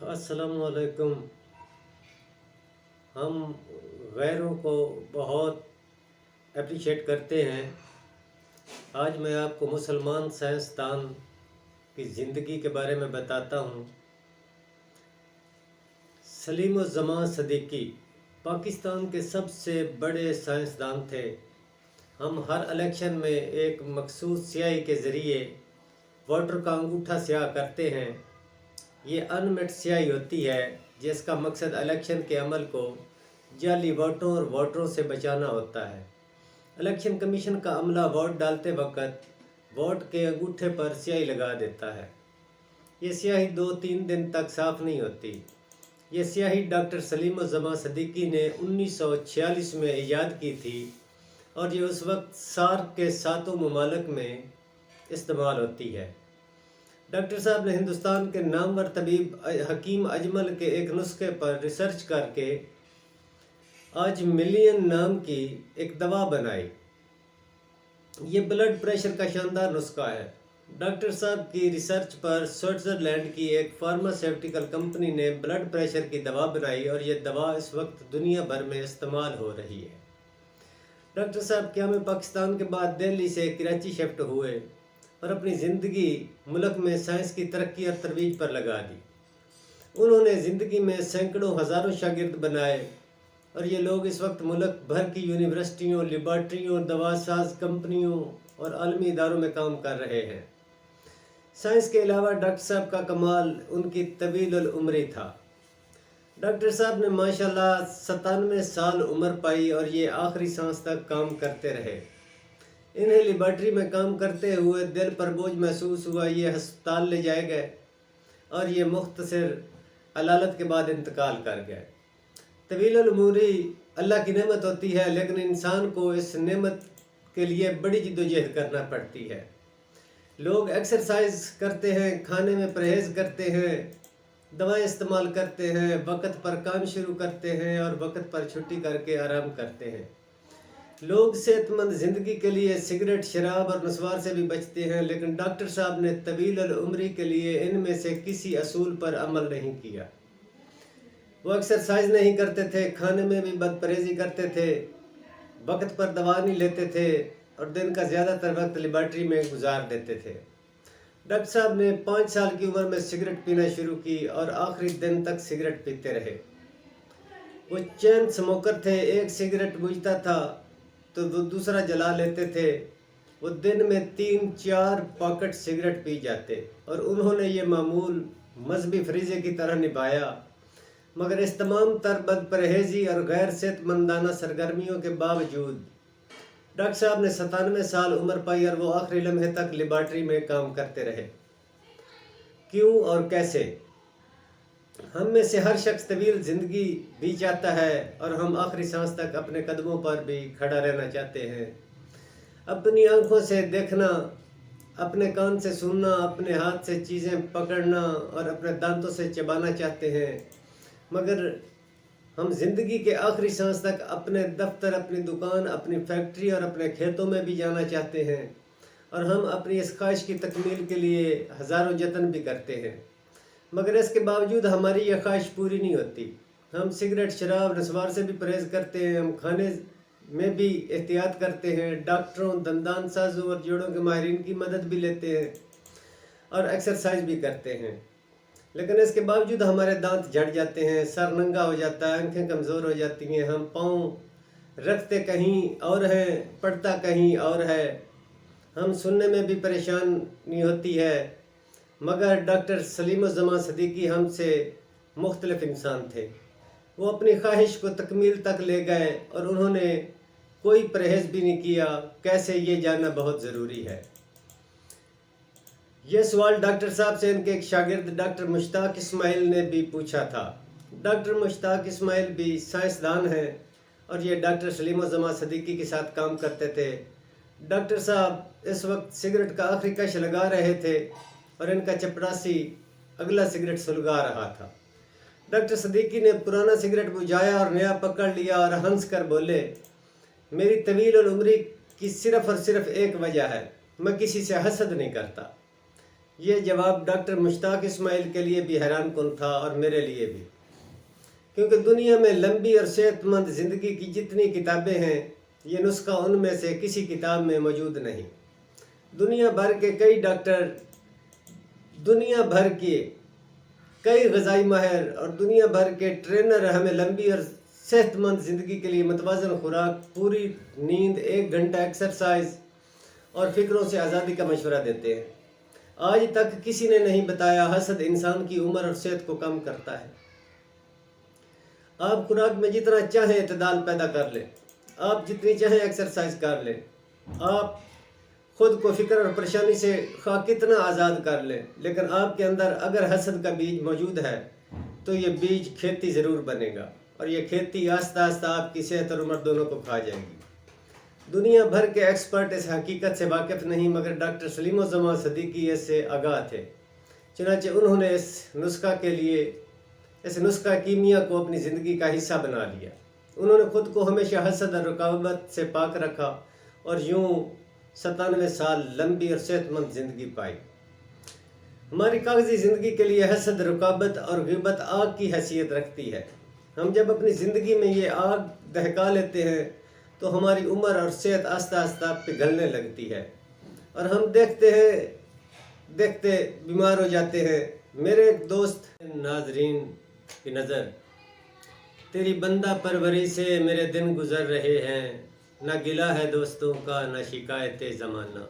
अस्सलाम वालेकुम। हम गैरों को बहुत अप्रिशिएट करते हैं। आज मैं आपको मुसलमान साइंसदान की ज़िंदगी के बारे में बताता हूँ। सलीम-उज़-ज़मान सदीकी पाकिस्तान के सबसे बड़े साइंसदान थे। हम हर इलेक्शन में एक मखसूस स्याही के ज़रिए वोटर का अंगूठा स्याह करते हैं। ये अनमेट स्याही होती है जिसका मकसद इलेक्शन के अमल को जाली वोटों और वोटरों से बचाना होता है। इलेक्शन कमीशन का अमला वोट डालते वक्त वोट के अंगूठे पर स्याही लगा देता है। ये स्याही 2-3 दिन तक साफ़ नहीं होती। ये स्याही डॉक्टर सलीम-उज़-ज़मान सदीकी ने 1946 में ईजाद की थी और ये उस वक्त सार्क के 7 ममालिक में इस्तेमाल होती है। डॉक्टर साहब ने हिंदुस्तान के नामवर तबीब हकीम अजमल के एक नुस्खे पर रिसर्च करके आज मिलियन नाम की एक दवा बनाई। ये ब्लड प्रेशर का शानदार नुस्खा है। डॉक्टर साहब की रिसर्च पर स्विट्ज़रलैंड की एक फार्मास्यूटिकल कंपनी ने ब्लड प्रेशर की दवा बनाई और ये दवा इस वक्त दुनिया भर में इस्तेमाल हो रही है। डॉक्टर साहब क़याम पाकिस्तान के बाद दिल्ली से कराची शिफ्ट हुए और अपनी ज़िंदगी मुल्क में साइंस की तरक्की और तरवीज पर लगा दी। उन्होंने ज़िंदगी में सैकड़ों हज़ारों शागिर्द बनाए और ये लोग इस वक्त मुल्क भर की यूनिवर्सिटियों, लेबॉर्ट्रियों, दवासाज कंपनियों और आलमी इदारों में काम कर रहे हैं। साइंस के अलावा डॉक्टर साहब का कमाल उनकी तवील उम्री था। डॉक्टर साहब ने माशाल्लाह 97 साल उम्र पाई और ये आखिरी सांस तक काम करते रहे। इन्हें लेबॉर्ट्री में काम करते हुए दिल पर बोझ महसूस हुआ। ये हस्पताल ले जाए गए और ये मुख्तसर अलालत के बाद इंतकाल कर गए। तवील उम्री अल्लाह की नेमत होती है, लेकिन इंसान को इस नेमत के लिए बड़ी जिद्दोजहद करना पड़ती है। लोग एक्सरसाइज करते हैं, खाने में परहेज़ करते हैं, दवाएं इस्तेमाल करते हैं, वक्त पर काम शुरू करते हैं और वक्त पर छुट्टी करके आराम करते हैं। लोग सेहतमंद ज़िंदगी के लिए सिगरेट, शराब और नस्वार से भी बचते हैं, लेकिन डॉक्टर साहब ने तवील उम्री के लिए इनमें से किसी असूल पर अमल नहीं किया। वो एक्सरसाइज नहीं करते थे, खाने में भी बदपरहेज़ी करते थे, वक्त पर दवा नहीं लेते थे और दिन का ज़्यादातर वक्त लेबॉर्ट्री में गुजार देते थे। डॉक्टर साहब ने 5 साल की उम्र में सिगरेट पीना शुरू की और आखिरी दिन तक सिगरेट पीते रहे। वो चेन स्मोकर थे। एक सिगरेट बुझता था तो वो दूसरा जला लेते थे। वो दिन में 3-4 पॉकेट सिगरेट पी जाते और उन्होंने ये मामूल मजहबी फरीज़े की तरह निभाया। मगर इस तमाम तर बदपरहेज़ी और गैर सेहतमंदाना सरगर्मियों के बावजूद डॉक्टर साहब ने 97 साल उम्र पाई और वो आखिरी लम्हे तक लेबॉर्ट्री में काम करते रहे। क्यों और कैसे? हम में से हर शख्स तवील ज़िंदगी भी चाहता है और हम आखिरी सांस तक अपने कदमों पर भी खड़ा रहना चाहते हैं। अपनी आंखों से देखना, अपने कान से सुनना, अपने हाथ से चीज़ें पकड़ना और अपने दांतों से चबाना चाहते हैं, मगर हम ज़िंदगी के आखिरी सांस तक अपने दफ्तर, अपनी दुकान, अपनी फैक्ट्री और अपने खेतों में भी जाना चाहते हैं और हम अपनी इस ख्वाहिश की तकमील के लिए हज़ारों जतन भी करते हैं, मगर इसके बावजूद हमारी यह ख्वाहिश पूरी नहीं होती। हम सिगरेट, शराब, नस्वार से भी परहेज़ करते हैं, हम खाने में भी एहतियात करते हैं, डॉक्टरों, दंदान साजों और जोड़ों के माहिरीन की मदद भी लेते हैं और एक्सरसाइज भी करते हैं, लेकिन इसके बावजूद हमारे दांत झड़ जाते हैं, सर नंगा हो जाता है, आंखें कमज़ोर हो जाती हैं, हम पाँव रखते कहीं और हैं, पढ़ता कहीं और है, हम सुनने में भी परेशानी होती है। मगर डॉक्टर सलीम-उज़-ज़मान सदीकी हमसे मुख्तलिफ इंसान थे। वो अपनी ख्वाहिश को तकमील तक ले गए और उन्होंने कोई परहेज़ भी नहीं किया। कैसे, ये जानना बहुत ज़रूरी है। ये सवाल डॉक्टर साहब से इनके एक शागिर्द डॉक्टर मुश्ताक इस्माइल ने भी पूछा था। डॉक्टर मुश्ताक इस्माइल भी साइंसदान हैं और ये डॉक्टर सलीम-उज़-ज़मान सदीकी के साथ काम करते थे। डॉक्टर साहब इस वक्त सिगरेट का आखिरी कश लगा रहे थे और इनका चपरासी अगला सिगरेट सुलगा रहा था। डॉक्टर सदीकी ने पुराना सिगरेट बुझाया और नया पकड़ लिया और हंस कर बोले, मेरी तवील उम्री की सिर्फ़ और सिर्फ एक वजह है, मैं किसी से हसद नहीं करता। یہ جواب ڈاکٹر مشتاق اسماعیل کے لیے بھی حیران کن تھا اور میرے لیے بھی، کیونکہ دنیا میں لمبی اور صحت مند زندگی کی جتنی کتابیں ہیں یہ نسخہ ان میں سے کسی کتاب میں موجود نہیں۔ دنیا بھر کے کئی ڈاکٹر، دنیا بھر کے کئی غذائی ماہر اور دنیا بھر کے ٹرینر ہمیں لمبی اور صحت مند زندگی کے لیے متوازن خوراک، پوری نیند، 1 گھنٹہ ایکسرسائز اور فکروں سے آزادی کا مشورہ دیتے ہیں۔ آج تک کسی نے نہیں بتایا حسد انسان کی عمر اور صحت کو کم کرتا ہے۔ آپ خوراک میں جتنا چاہیں اعتدال پیدا کر لیں، آپ جتنی چاہیں ایکسرسائز کر لیں، آپ خود کو فکر اور پریشانی سے خواہ کتنا آزاد کر لیں، لیکن آپ کے اندر اگر حسد کا بیج موجود ہے تو یہ بیج کھیتی ضرور بنے گا، اور یہ کھیتی آہستہ آہستہ آپ کی صحت اور عمر دونوں کو کھا جائے گی۔ دنیا بھر کے ایکسپرٹ اس حقیقت سے واقف نہیں، مگر ڈاکٹر سلیم الزمان صدیقی اس سے آگاہ تھے، چنانچہ انہوں نے اس نسخہ کیمیا کو اپنی زندگی کا حصہ بنا لیا۔ انہوں نے خود کو ہمیشہ حسد اور رکاوٹ سے پاک رکھا اور یوں 97 سال لمبی اور صحت مند زندگی پائی۔ ہماری کاغذی زندگی کے لیے حسد، رکاوٹ اور غیبت آگ کی حیثیت رکھتی ہے۔ ہم جب اپنی زندگی میں یہ آگ دہکا لیتے ہیں تو ہماری عمر اور صحت آہستہ آہستہ پگھلنے لگتی ہے اور ہم دیکھتے بیمار ہو جاتے ہیں۔ میرے دوست ناظرین کی نظر، تیری بندہ پروری سے میرے دن گزر رہے ہیں، نہ گلہ ہے دوستوں کا، نہ شکایت زمانہ۔